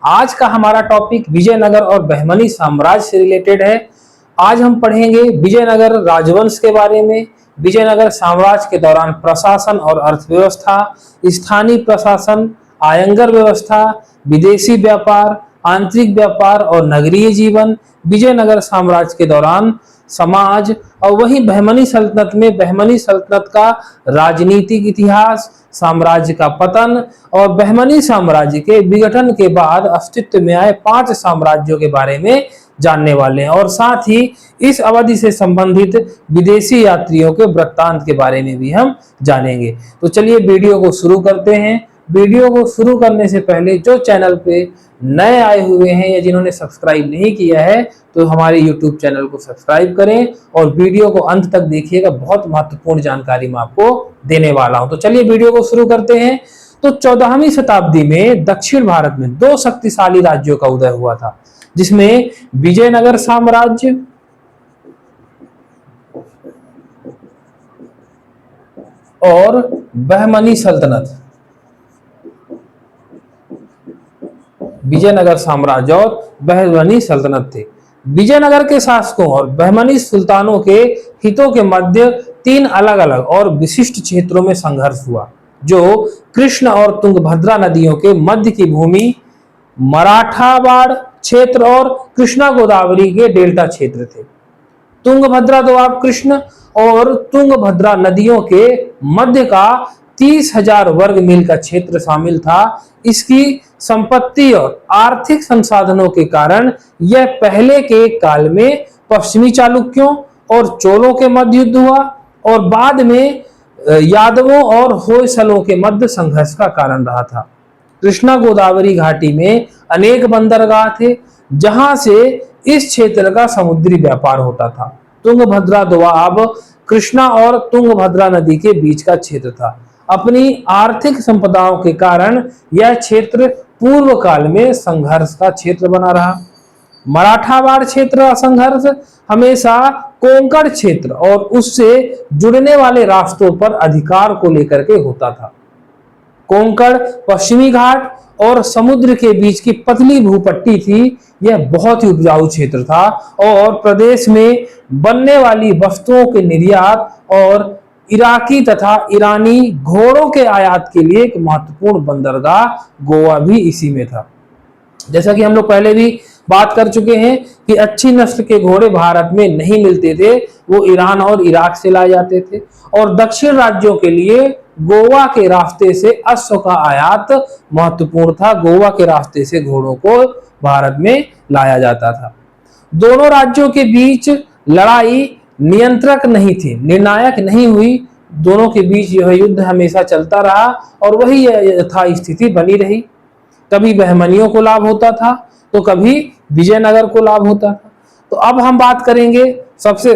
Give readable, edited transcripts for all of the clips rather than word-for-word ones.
आज का हमारा टॉपिक विजयनगर और बहमनी साम्राज्य से रिलेटेड है। आज हम पढ़ेंगे विजयनगर राजवंश के बारे में, विजयनगर साम्राज्य के दौरान प्रशासन और अर्थव्यवस्था, स्थानीय प्रशासन, आयंगर व्यवस्था, विदेशी व्यापार, आंतरिक व्यापार और नगरीय जीवन, विजयनगर साम्राज्य के दौरान समाज, और वहीं बहमनी सल्तनत में बहमनी सल्तनत का राजनीतिक इतिहास, साम्राज्य का पतन और बहमनी साम्राज्य के विघटन के बाद अस्तित्व में आए 5 साम्राज्यों के बारे में जानने वाले हैं। और साथ ही इस अवधि से संबंधित विदेशी यात्रियों के वृत्तांत के बारे में भी हम जानेंगे। तो चलिए वीडियो को शुरू करते हैं। वीडियो को शुरू करने से पहले जो चैनल पे नए आए हुए हैं या जिन्होंने सब्सक्राइब नहीं किया है तो हमारे YouTube चैनल को सब्सक्राइब करें और वीडियो को अंत तक देखिएगा, बहुत महत्वपूर्ण जानकारी मैं आपको देने वाला हूं। तो चलिए वीडियो को शुरू करते हैं। तो 14वीं शताब्दी में दक्षिण भारत में 2 शक्तिशाली राज्यों का उदय हुआ था, जिसमें विजयनगर साम्राज्य और बहमनी सल्तनत। विजयनगर साम्राज्य और बहमनी सल्तनत थे। विजयनगर के शासकों और बहमनी सुल्तानों के हितों के मध्य 3 अलग अलग और विशिष्ट क्षेत्रों में संघर्ष हुआ, जो कृष्ण और तुंगभद्रा नदियों के मध्य की भूमि, मराठावाड़ क्षेत्र और कृष्णा गोदावरी के डेल्टा क्षेत्र थे। तुंगभद्रा दोआब कृष्ण और तुंगभद्रा नदियों के मध्य का 30,000 वर्ग मील का क्षेत्र शामिल था। इसकी संपत्ति और आर्थिक संसाधनों के कारण यह पहले के काल में पश्चिमी चालुक्यों और चोलों के मध्य युद्ध हुआ और बाद में यादवों और होयसलों के मध्य संघर्ष का कारण रहा था। कृष्णा गोदावरी घाटी में अनेक बंदरगाह थे, जहां से इस क्षेत्र का समुद्री व्यापार होता था। तुंगभद्रा दोआब कृष्णा और तुंगभद्रा नदी के बीच का क्षेत्र था। अपनी आर्थिक संपदाओं के कारण यह क्षेत्र पूर्व काल में संघर्ष का क्षेत्र बना रहा। मराठावाड़ क्षेत्र का संघर्ष हमेशा कोंकण क्षेत्र और उससे जुड़ने वाले रास्तों पर अधिकार को लेकर के होता था। कोंकण पश्चिमी घाट और समुद्र के बीच की पतली भूपट्टी थी। यह बहुत ही उपजाऊ क्षेत्र था और प्रदेश में बनने वाली वस्तुओं के निर्यात और इराकी तथा ईरानी घोड़ों के आयात के लिए एक महत्वपूर्ण बंदरगाह गोवा भी इसी में था। जैसा कि हम लोग पहले भी बात कर चुके हैं कि अच्छी नस्ल के घोड़े भारत में नहीं मिलते थे, वो ईरान और इराक से लाए जाते थे और दक्षिण राज्यों के लिए गोवा के रास्ते से अश्व का आयात महत्वपूर्ण था। गोवा के रास्ते से घोड़ों को भारत में लाया जाता था। दोनों राज्यों के बीच लड़ाई नियंत्रक नहीं थी, निर्णायक नहीं हुई। दोनों के बीच यह युद्ध हमेशा चलता रहा और वही यथास्थिति बनी रही। कभी बहमनियों को लाभ होता था तो कभी विजयनगर को लाभ होता था। तो अब हम बात करेंगे सबसे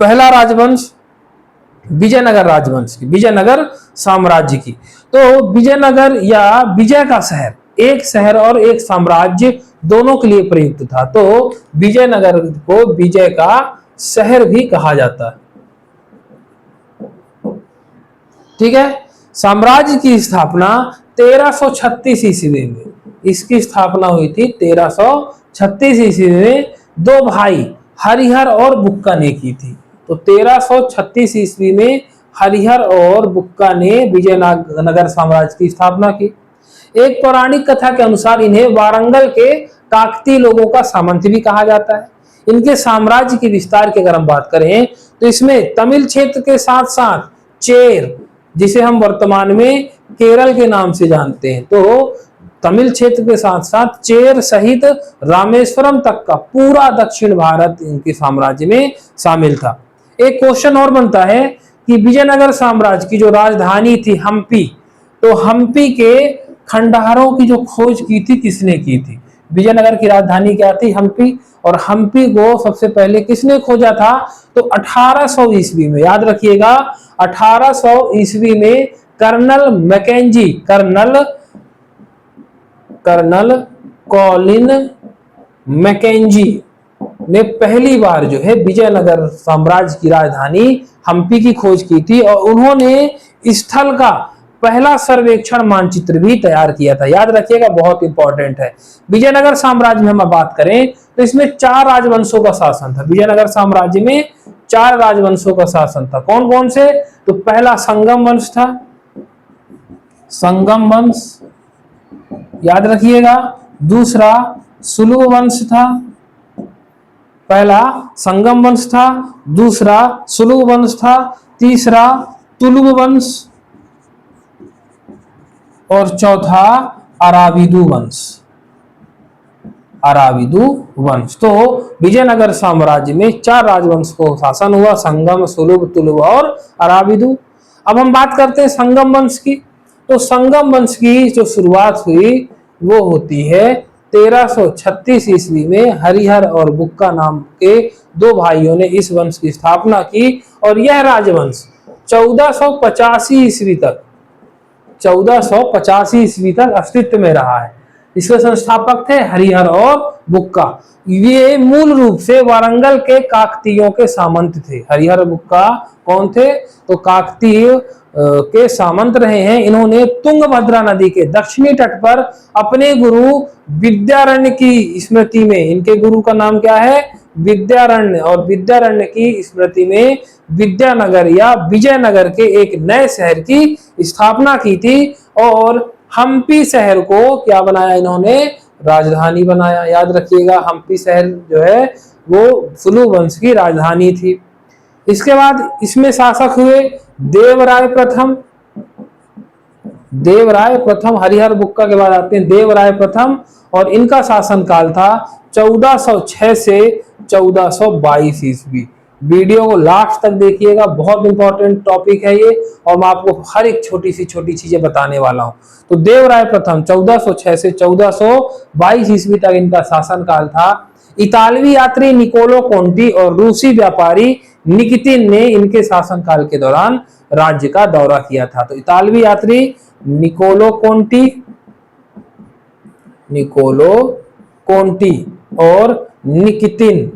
पहला राजवंश विजयनगर राजवंश की, विजयनगर साम्राज्य की। तो विजयनगर या विजय का शहर, एक शहर और एक साम्राज्य दोनों के लिए प्रयुक्त था। तो विजयनगर को विजय का शहर भी कहा जाता है। ठीक है। साम्राज्य की स्थापना 1336 ईस्वी में, इसकी स्थापना हुई थी 1336 ईस्वी में 2 भाई हरिहर और बुक्का ने की थी। तो 1336 ईस्वी में हरिहर और बुक्का ने विजयनगर साम्राज्य की स्थापना की। एक पौराणिक कथा के अनुसार इन्हें वारंगल के काकती लोगों का सामंत भी कहा जाता है। इनके साम्राज्य की विस्तार की अगर हम बात करें तो इसमें तमिल क्षेत्र के साथ साथ चेर, जिसे हम वर्तमान में केरल के नाम से जानते हैं, तो तमिल क्षेत्र के साथ साथ चेर सहित रामेश्वरम तक का पूरा दक्षिण भारत इनके साम्राज्य में शामिल था। एक क्वेश्चन और बनता है कि विजयनगर साम्राज्य की जो राजधानी थी हम्पी, तो हम्पी के खंडहरों की जो खोज की थी किसने की थी? विजयनगर की राजधानी क्या थी? हम्पी। और हम्पी को सबसे पहले किसने खोजा था? तो 1800 ईस्वी में, याद रखिएगा 1800 ईस्वी में Colonel Mackenzie, Colonel Colin Mackenzie ने पहली बार जो है विजयनगर साम्राज्य की राजधानी हम्पी की खोज की थी और उन्होंने स्थल का पहला सर्वेक्षण मानचित्र भी तैयार किया था। याद रखिएगा, बहुत इंपॉर्टेंट है। विजयनगर साम्राज्य में हम बात करें तो इसमें 4 राजवंशों का शासन था। विजयनगर साम्राज्य में 4 राजवंशों का शासन था। कौन कौन से? तो पहला संगम वंश था, संगम वंश, याद रखिएगा। दूसरा सुलुभ वंश था, पहला संगम वंश था, दूसरा सुलुभ वंश था, तीसरा तुलुभ वंश और चौथा अराविदु वंश, अराविदु वंश। तो विजयनगर साम्राज्य में 4 राजवंश को शासन हुआ, संगम, सुलुभ, तुलुभ और अराविदु। अब हम बात करते हैं संगम वंश की। तो संगम वंश की जो शुरुआत हुई वो होती है 1336 ईस्वी में। हरिहर और बुक्का नाम के 2 भाइयों ने इस वंश की स्थापना की और यह राजवंश 1485 ईस्वी तक 1485 ईस्वी तक अस्तित्व में रहा है। इसके संस्थापक थे हरिहर और बुक्का। ये मूल रूप से वारंगल के काकतीयों के सामंत थे। हरिहर बुक्का कौन थे? तो काकतीय के सामंत रहे हैं। इन्होंने तुंगभद्रा नदी के दक्षिणी तट पर अपने गुरु विद्यारण्य की स्मृति में, इनके गुरु का नाम क्या है? विद्यारण्य, और विद्यारण्य की स्मृति में विद्यानगर या विजयनगर के एक नए शहर की स्थापना की थी और हम्पी शहर को क्या बनाया इन्होंने? राजधानी बनाया। याद रखिएगा, हम्पी शहर जो है वो सुलुभ वंश की राजधानी थी। इसके बाद इसमें शासक हुए देवराय प्रथम। देवराय प्रथम, हरिहर बुक्का के बाद आते हैं देवराय प्रथम और इनका शासनकाल था 1406 से 1422 ईस्वी। वीडियो को लास्ट तक देखिएगा, बहुत इंपॉर्टेंट टॉपिक है ये और मैं आपको हर एक छोटी चीजें बताने वाला हूं। तो देवराय प्रथम 1406 से 1422 ईस्वी तक इनका शासनकाल था। इतालवी यात्री निकोलो कोंटी और रूसी व्यापारी निकितिन ने इनके शासनकाल के दौरान राज्य का दौरा किया था। तो इतालवी यात्री निकोलो कोंटी और निकितिन,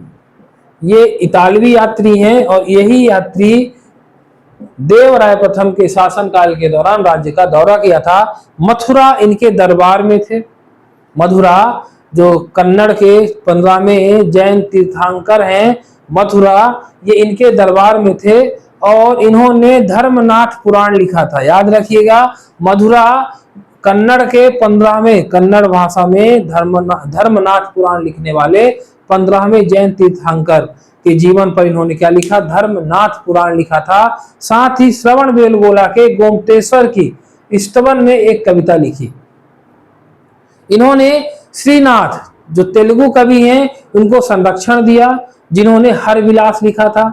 ये इतालवी यात्री हैं और यही यात्री देवराय प्रथम के शासनकाल के दौरान राज्य का दौरा किया था। मथुरा इनके दरबार में थे। मथुरा जो कन्नड़ के 15वें जैन तीर्थंकर हैं, मथुरा, ये इनके दरबार में थे और इन्होंने धर्मनाथ पुराण लिखा था। याद रखिएगा, मथुरा कन्नड़ के 15वें, कन्नड़ भाषा में धर्मनाथ पुराण लिखने वाले 15वें जैन तीर्थंकर के जीवन पर इन्होंने क्या लिखा? धर्मनाथ पुराण लिखा था। साथ ही श्रवण बेलगोला के गोमतेश्वर की स्तवन में एक कविता लिखी। इन्होंने श्रीनाथ जो तेलुगु कवि हैं उनको संरक्षण दिया, जिन्होंने हर विलास लिखा था।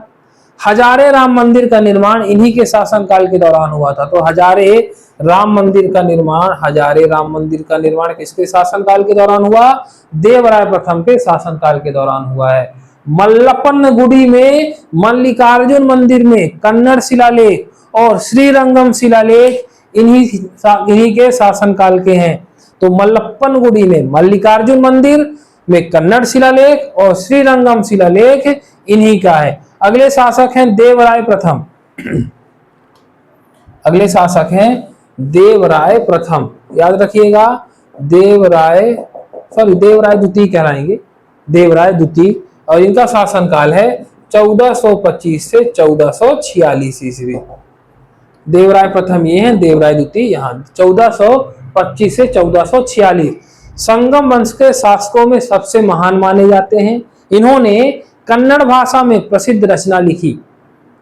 हजारे राम मंदिर का निर्माण इन्हीं के शासनकाल के दौरान हुआ था। तो हजारे राम मंदिर का निर्माण किसके शासनकाल के दौरान हुआ? देवराय प्रथम के शासनकाल के दौरान हुआ है। मल्लपनगुडी में मल्लिकार्जुन मंदिर में कन्नड़ शिलालेख और श्रीरंगम शिलालेख इन्हीं के शासनकाल के हैं। तो मल्लपनगुडी में मल्लिकार्जुन मंदिर में कन्नड़ शिलालेख और श्रीरंगम शिलालेख इन्हीं का है। अगले शासक हैं देवराय प्रथम। अगले शासक हैं देवराय प्रथम, याद रखिएगा, देवराय द्वितीय कहलाएंगे, देवराय द्वितीय, और इनका शासनकाल है 1425 से 1446 ईस्वी। देवराय प्रथम ये हैं, देवराय द्वितीय यहाँ 1425 से 1446। संगम वंश के शासकों में सबसे महान माने जाते हैं। इन्होंने कन्नड़ भाषा में प्रसिद्ध रचना लिखी,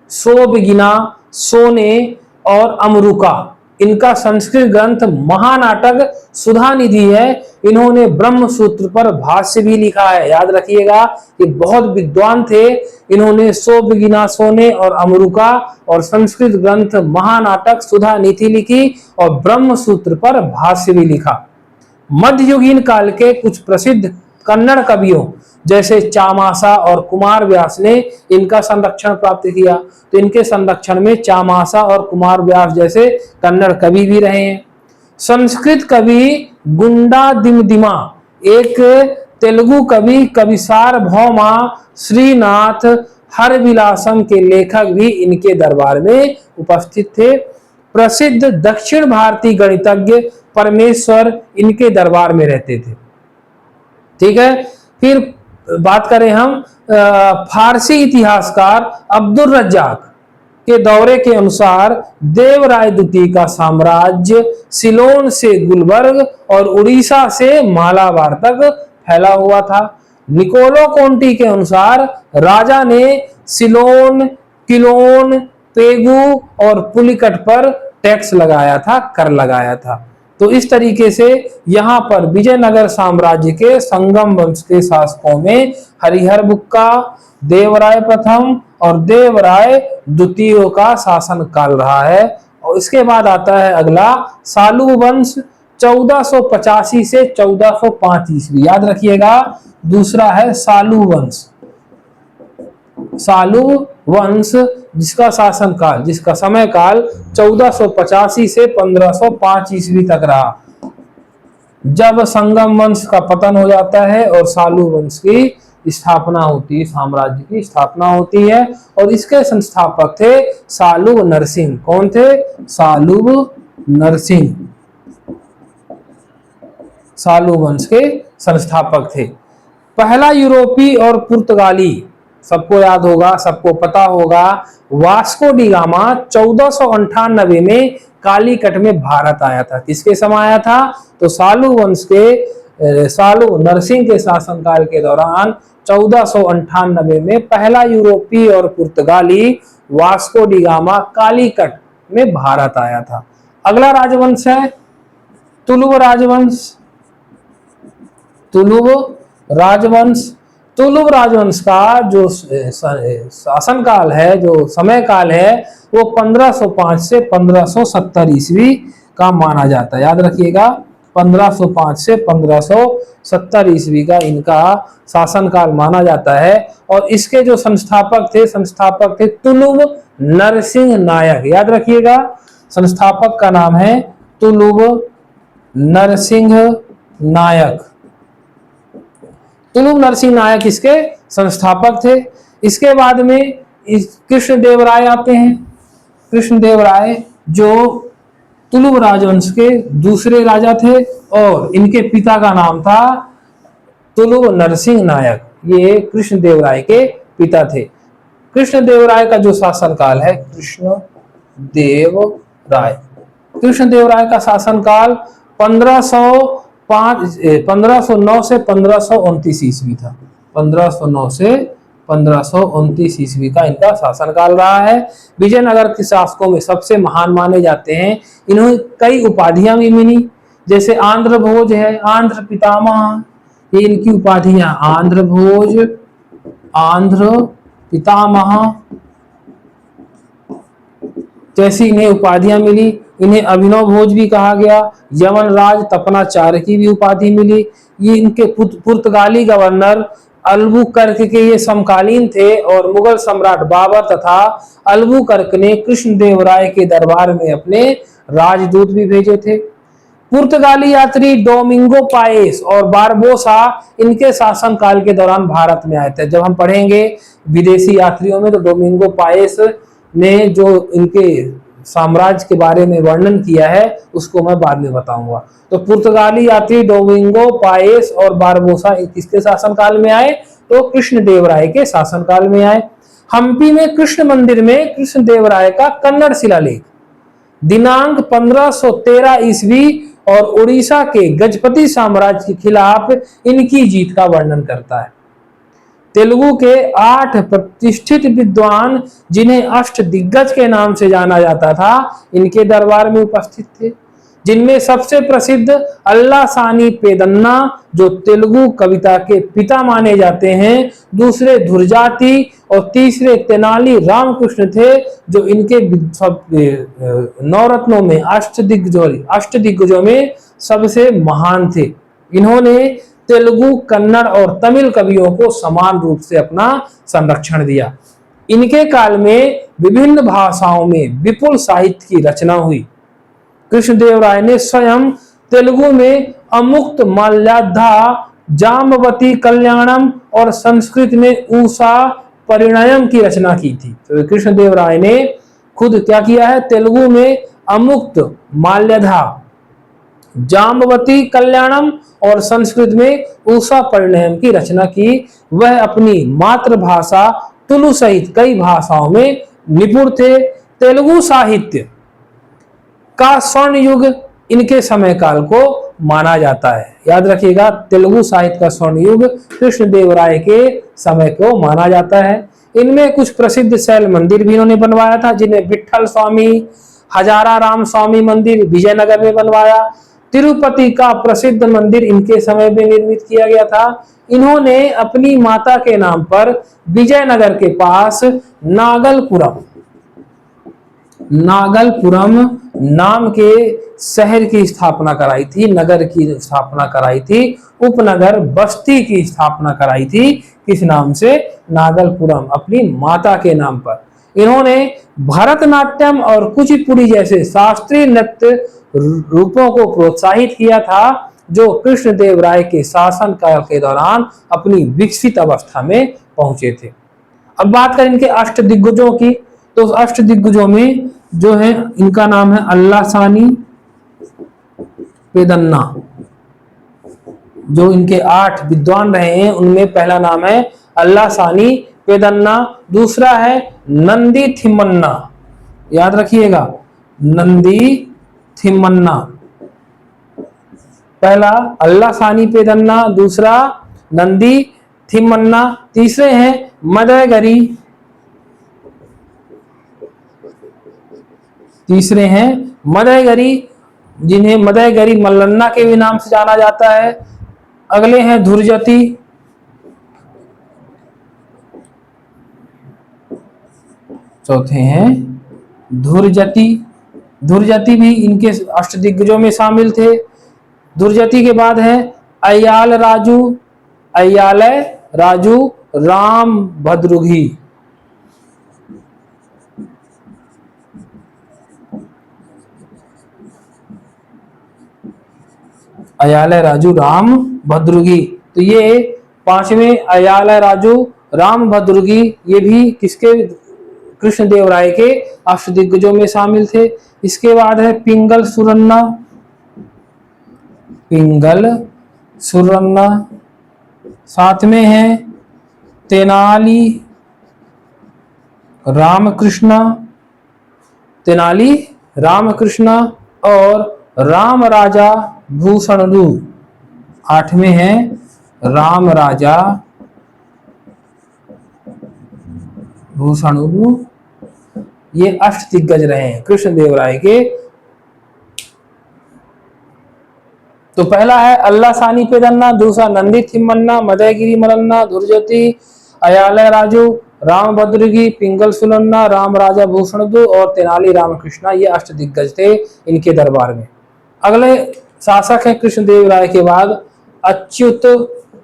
सोबगिना, सोने और अमरुका। इनका संस्कृत ग्रंथ महानाटक सुधा निधि है। इन्होंने ब्रह्म सूत्र पर भाष्य भी लिखा है। याद रखिएगा, ये बहुत विद्वान थे। इन्होंने सोबगिना, सोने और अमरुका और संस्कृत ग्रंथ महानाटक सुधा निधि लिखी और ब्रह्म सूत्र पर भाष्य भी लिखा। मध्ययुगीन काल के कुछ प्रसिद्ध कन्नड़ कवियों जैसे चामासा और कुमार व्यास ने इनका संरक्षण प्राप्त किया। तो इनके संरक्षण में चामासा और कुमार व्यास जैसे कन्नड़ कवि भी रहे हैं। संस्कृत कवि गुंडा दिमदिमा, एक तेलुगु कवि कविसार भौमा श्रीनाथ हरविलासम के लेखक भी इनके दरबार में उपस्थित थे। प्रसिद्ध दक्षिण भारतीय गणितज्ञ परमेश्वर इनके दरबार में रहते थे। ठीक है, फिर बात करें हम फारसी इतिहासकार अब्दुल रज्जाक के दौरे के अनुसार देवराय द्वितीय का साम्राज्य सिलोन से गुलबर्ग और उड़ीसा से मालाबार तक फैला हुआ था। निकोलो कोंटी के अनुसार राजा ने सिलोन, किलोन, पेगु और पुलिकट पर टैक्स लगाया था, कर लगाया था। तो इस तरीके से यहाँ पर विजयनगर साम्राज्य के संगम वंश के शासकों में हरिहर बुक्का, देवराय प्रथम और देवराय द्वितीय का शासन काल रहा है। और इसके बाद आता है अगला सालू वंश 1485 से 1405 ईस्वी, याद रखिएगा। दूसरा है सालू वंश, सालू वंश जिसका शासन काल, जिसका समय काल 1485 से 1505 ईस्वी तक रहा, जब संगम वंश का पतन हो जाता है और सालू वंश की स्थापना होती है, साम्राज्य की स्थापना होती है। और इसके संस्थापक थे सालू नरसिंह। कौन थे? सालू नरसिंह सालू वंश के संस्थापक थे। पहला यूरोपीय और पुर्तगाली, सबको याद होगा, सबको पता होगा, वास्को डी गामा 1498 में कालीकट में भारत आया था। किसके समय आया था? तो सालू वंश के सालू नरसिंह के शासनकाल के दौरान 1498 में पहला यूरोपीय और पुर्तगाली वास्को डी गामा कालीकट में भारत आया था। अगला राजवंश है तुलुव राजवंश। तुलुव राजवंश, तुलुव राजवंश का जो शासन काल है, जो समय काल है, वो 1505 से 1570 ईस्वी का माना जाता है। याद रखिएगा, 1505 से 1570 ईस्वी का इनका शासन काल माना जाता है। और इसके जो संस्थापक थे तुलुव नरसिंह नायक। याद रखिएगा, संस्थापक का नाम है तुलुव नरसिंह नायक। तुलुव नरसिंह नायक इसके संस्थापक थे। इसके बाद में कृष्णदेवराय आते हैं। कृष्णदेवराय जो तुलुव राजवंश के दूसरे राजा थे और इनके पिता का नाम था तुलुव नरसिंह नायक। ये कृष्णदेवराय के पिता थे। कृष्णदेवराय का जो शासनकाल है, कृष्णदेवराय का शासनकाल 1509 से 1529 ईस्वी था। 1509 से 1529 ईस्वी का इनका शासनकाल रहा है। विजयनगर के शासकों में सबसे महान माने जाते हैं। इन्हें कई उपाधियां भी मिली, जैसे आंध्र भोज है, आंध्र पितामह, ये इनकी उपाधियां, आंध्र भोज, आंध्र पितामह जैसी इन्हें उपाधियां मिली। इन्हें अभिनव भोज भी कहा गया। यवनराज तपनाचार्य की भी उपाधि मिली। ये इनके पुर्तगाली गवर्नर अल्बुकर्क के ये समकालीन थे और मुगल सम्राट बाबर तथा अल्बुकर्क ने कृष्णदेवराय के दरबार में अपने राजदूत भी भेजे थे। पुर्तगाली यात्री डोमिंगो पाएस और बारबोसा इनके शासनकाल के दौरान भारत में आए थे। जब हम पढ़ेंगे विदेशी यात्रियों में तो डोमिंगो पाएस ने जो इनके साम्राज्य के बारे में वर्णन किया है उसको मैं बाद में बताऊंगा। तो पुर्तगाली यात्री डोमिंगो पाएस और बारबोसा किसके शासनकाल में आए? तो कृष्णदेवराय के शासनकाल में आए। हम्पी में कृष्ण मंदिर में कृष्णदेवराय का कन्नड़ शिलालेख दिनांक 1513 ईस्वी और उड़ीसा के गजपति साम्राज्य के खिलाफ इनकी जीत का वर्णन करता है। तेलुगु के 8 प्रतिष्ठित विद्वान, जिन्हें अष्ट दिग्गज के नाम से जाना जाता था, इनके दरबार में उपस्थित थे, जिनमें सबसे प्रसिद्ध अल्लासानी पेदन्ना, जो तेलुगु कविता के पिता माने जाते हैं, दूसरे धुरजाति और तीसरे तेनाली रामकृष्ण थे, जो इनके नवरत्नों में अष्टदिग्गजों में सबसे महान थे। इन्होंने तेलुगु, कन्नड़ और तमिल कवियों को समान रूप से अपना संरक्षण दिया। इनके काल में विभिन्न भाषाओं में विपुल साहित्य की रचना हुई। कृष्णदेवराय ने स्वयं तेलुगु में अमुक्त माल्याद्धा, जाम्बवती कल्याणम और संस्कृत में ऊषा परिणयम की रचना की थी। तो कृष्णदेवराय ने खुद क्या किया है? तेलुगु में अमुक्त, माल्यधा, जाम्बवती कल्याणम और संस्कृत में उषा परिणयम की रचना की। वह अपनी मातृभाषा तुलु सहित कई भाषाओं में निपुण थे। तेलुगु साहित्य का स्वर्ण युग इनके समय काल को माना जाता है। याद रखिएगा, तेलुगु साहित्य का स्वर्ण युग कृष्णदेवराय के समय को माना जाता है। इनमें कुछ प्रसिद्ध शैल मंदिर भी इन्होंने बनवाया था, जिन्हें विठल स्वामी, हजारा राम स्वामी मंदिर विजयनगर में बनवाया। तिरुपति का प्रसिद्ध मंदिर इनके समय में निर्मित किया गया था। इन्होंने अपनी माता के नाम पर विजयनगर के पास नागलपुरम नाम के शहर की स्थापना कराई थी, नगर की स्थापना कराई थी, उपनगर बस्ती की स्थापना कराई थी। किस नाम से? नागलपुरम, अपनी माता के नाम पर। इन्होंने भरतनाट्यम और कुचिपुड़ी जैसे शास्त्रीय नृत्य रूपों को प्रोत्साहित किया था, जो कृष्णदेवराय के शासन काल के दौरान अपनी विकसित अवस्था में पहुंचे थे। अब बात करें इनके अष्टदिग्गजों की, तो अष्टदिग्गजों में जो है इनका नाम है अल्लासानी पेदन्ना। जो इनके 8 विद्वान रहे हैं उनमें पहला नाम है अल्लासानी पेदन्ना, दूसरा है नंदी थिम्मन्ना। याद रखिएगा, नंदी थिम्मन्ना, पहला अल्लासानी पेदन्ना, दूसरा नंदी थिम्मन्ना, तीसरे हैं मदयगरी, जिन्हें मदयगरी मल्लन्ना के भी नाम से जाना जाता है। अगले हैं धुरजती, चौथे हैं धुरजती भी इनके अष्टदिग्गजों में शामिल थे। धुरजती के बाद है अय्याल राजू राम भद्रुगी। अयाल राजू राम भद्रुगी, तो ये 5वें अयाल राजू राम भद्रुगी, ये भी किसके? कृष्णदेवराय के अष्टदिग्गजों में शामिल थे। इसके बाद है पिंगल सुरन्ना, साथ में है तेनाली रामकृष्णा और राम राजा भूषणलू। 8वें है राम राजा भूषणलू। ये अष्टदिग्गज रहे हैं कृष्णदेवराय के। तो पहला है अल्लासानी पेदन्ना, दूसरा नंदी थिम्मन्ना, मदयगिरी मल्लन्ना, धुरजती, अयाल राजू, राम भद्रुगी, पिंगल सुलन्ना, राम राजा भूषणदू और तेनाली रामकृष्णा, ये अष्टदिग्गज थे इनके दरबार में। अगले शासक है कृष्णदेवराय के बाद अच्युत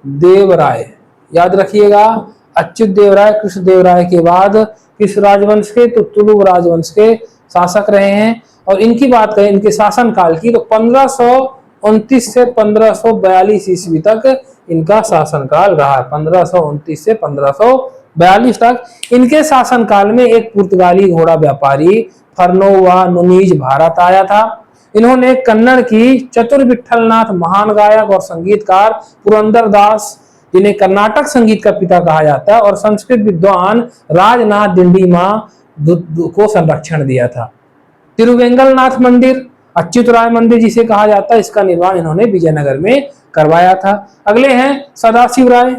देवराय। याद रखिएगा, अच्युत देवराय कृष्णदेवराय के बाद किस राजवंश के? तो तुलु राजवंश के शासक रहे हैं। और इनकी बात करें इनके शासन काल की, तो 1529 से 1542 ईस्वी तक इनका शासनकाल रहा। 1529 से 1542 तक इनके शासनकाल में एक पुर्तगाली घोड़ा व्यापारी फर्नोवा नुनीज भारत आया था। इन्होंने कन्नड़ की चतुर विठलनाथ महान गायक और संगीतकार पुरंदर दास, जिन्हें कर्नाटक संगीत का पिता कहा जाता है, और संस्कृत विद्वान राजनाथ दिंडीमा को संरक्षण दिया था। तिरुवेंगलनाथ मंदिर, अच्युत राय मंदिर जिसे कहा जाता है, इसका निर्माण इन्होंने विजयनगर में करवाया था। अगले हैं सदाशिव राय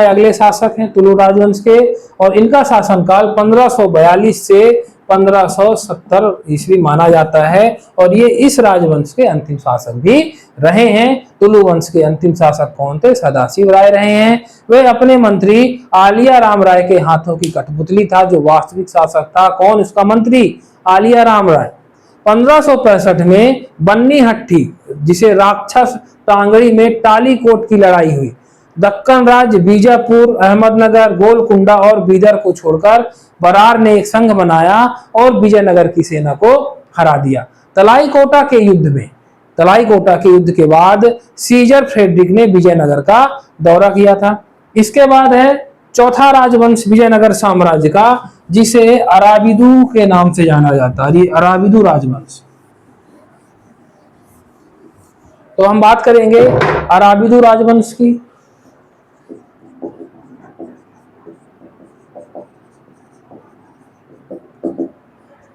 अगले शासक हैं तुलु राजवंश के, और इनका शासनकाल 1542 से 1570 ईस्वी माना जाता है। और ये इस राजवंश के अंतिम शासक भी रहे हैं। तुलु वंश के अंतिम शासक कौन थे? सदाशिव राय रहे हैं। वे अपने मंत्री आलिया राम राय के हाथों की कठपुतली था जो वास्तविक शासक था। कौन उसका मंत्री? आलिया राम राय। 1565 में बन्नी हट्टी, जिसे राक्षस टांगड़ी में टालीकोट की लड़ाई हुई, दक्कन राज्य बीजापुर, अहमदनगर, गोलकुंडा और बीदर को छोड़कर बरार ने एक संघ बनाया और विजयनगर की सेना को हरा दिया। तलाईकोटा के युद्ध के बाद सीजर फ्रेडरिक ने विजयनगर का दौरा किया था। इसके बाद है चौथा राजवंश विजयनगर साम्राज्य का, जिसे अराबिदु के नाम से जाना जाता है, ये अराबिदु राजवंश। तो हम बात करेंगे अराबिदु राजवंश की।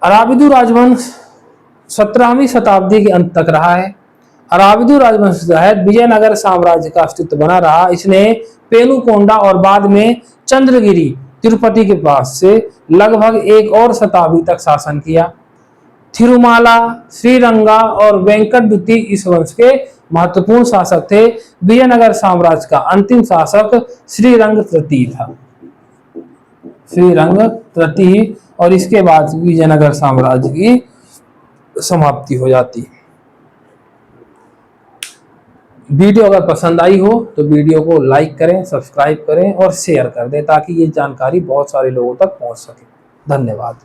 अराबिदु राजवंश 17वीं शताब्दी के अंत तक रहा है। अराबिदु राजवंश के तहत विजयनगर साम्राज्य का अस्तित्व बना रहा। इसने पेनुकोंडा और बाद में चंद्रगिरी तिरुपति के पास से लगभग एक और शताब्दी तक शासन किया। थिरुमाला, श्रीरंगा और वेंकटद्युति इस वंश के महत्वपूर्ण शासक थे। विजयनगर साम्राज्य का अंतिम शासक श्रीरंग तृतीय था, श्रीरंग तृतीय, और इसके बाद विजयनगर साम्राज्य की समाप्ति हो जाती। वीडियो अगर पसंद आई हो तो वीडियो को लाइक करें, सब्सक्राइब करें और शेयर कर दें ताकि ये जानकारी बहुत सारे लोगों तक पहुंच सके। धन्यवाद।